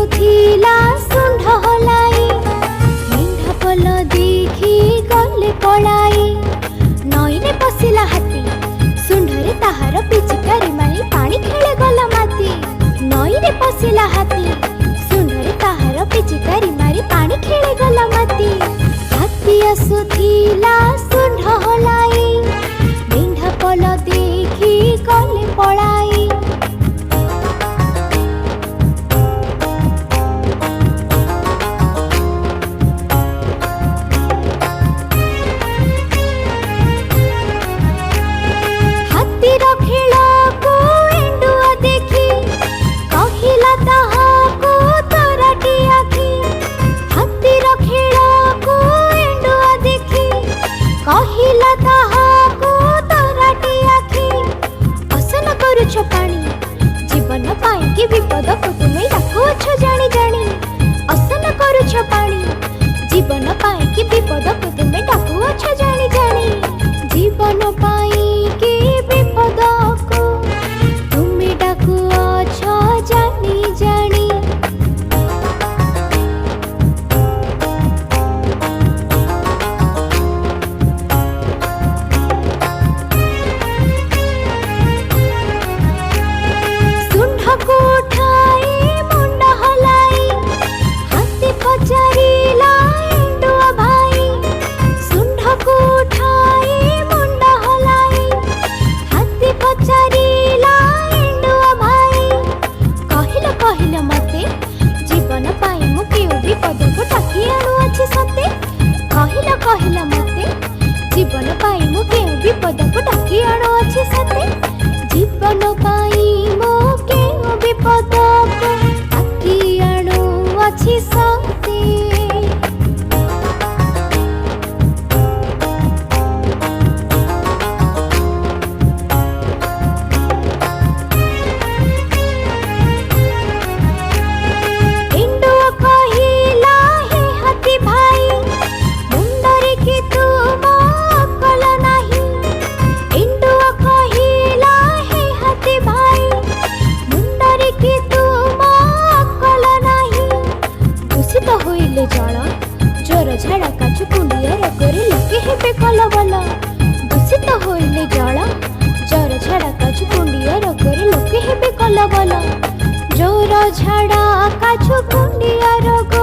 ଆସୁଥିଲା ଶୁଣ୍ଢ ହଲାଇ, ମେଣ୍ଢା ପଲ ଦେଖି ଗଲେ ପଳାଇ। ନଈରେ ପଶିଲା ହାତୀ, ଶୁଣ୍ଢରେ ତାହାର ପିଚିକାରି ମାରି ପାଣି ଖେଳେ ଗଲା ମାତି। ନଈରେ ପଶିଲା ହାତୀ, ଶୁଣ୍ଢରେ ତାହାର ପିଚିକାରି ମାରି ପାଣି ଖେଳେ ଗଲା ମାତି। ହାତୀ ଆସୁଥିଲା ଶୁଣ୍ଢ ହଲାଇ, ମେଣ୍ଢା ପଲ ଦେଖି ଗଲେ ପଳାଇ। ହାତୀର ଖେଳକୁ ଏଣ୍ଡୁଅ ଦେଖି କହିଲା ତାହାକୁ ତରାଟି ଆଖି। ହାତୀର ଖେଳକୁ ଏଣ୍ଡୁଅ ଦେଖି କହିଲା ତାହାକୁ ତରାଟି ଆଖି। ଅସନ କରୁଛ ପାଣି, ଜୀବନ ପାଇଁ କି ବିପଦକୁ ତୁମେ ଡାକୁଅଛ ଜାଣି ଜାଣି। ଅସନ କରୁଛ ପାଣି, ଜୀବନ ପାଇଁ କି ବିପଦକୁ ତୁମେ ଡାକୁଅଛ ଜାଣି ଜାଣି। ଜୀବନ ପାଇଁ କି ବିପଦକୁ ତୁମେ ଡାକୁଅଛ ଜାଣି ଜାଣି। ଶୁଣ୍ଢକୁ ଉଠାଇ ମୁଣ୍ଡ ହଲାଇ, ହାତୀ ପଚାରିଲା ଏଣ୍ଡୁଅ ଭାଇ। ଶୁଣ୍ଢକୁ ଉଠାଇ ମୁଣ୍ଡ ହଲାଇ, ହାତୀ ପଚାରିଲା ଏଣ୍ଡୁଅ ଭାଇ। କହିଲ କହିଲ ମତେ, ଜୀବନ ପାଇଁ ମୁଁ କେଉଁ ବିପଦକୁ ଡାକି ଆଣୁଅଛି ସତେ। କହିଲ କହିଲ ମତେ, ଜୀବନ ପାଇଁ ମୁଁ କେଉଁ ବିପଦକୁ ଡାକି ଆଣୁଅଛି ସତେ। ଜୀବନ ପାଇଁ ମୁଁ କେଉଁ ବିପଦକୁ ଡାକି ଆଣୁଅଛି ସତେ। ଏଣ୍ଡୁଅ କହିଲା ହେ ହାତୀ ଭାଇ, ମୁଣ୍ଡରେ କି ତୁମ ଅକଲ ନାହିଁ। ଏଣ୍ଡୁଅ କହିଲା ହେ ହାତୀ ଭାଇ, ମୁଣ୍ଡରେ କି ତୁମ ଅକଲ ନାହିଁ। ଦୂଷିତ ହୋଇଲେ ଜଳ, ଜ୍ୱର ଝାଡ଼ା କାଛୁ କୁଣ୍ଡିଆ ରୋଗରେ ଲୋକେ ହେବେ କଲବଲ। ଦୂଷିତ ହୋଇଲେ ଜଳ, ଜ୍ୱର ଝାଡ଼ା କାଛୁ କୁଣ୍ଡିଆ ରୋଗରେ ଲୋକେ ହେବେ କଲବଲ। ଜ୍ୱର ଝାଡ଼ା କାଛୁ କୁଣ୍ଡିଆ ରୋଗ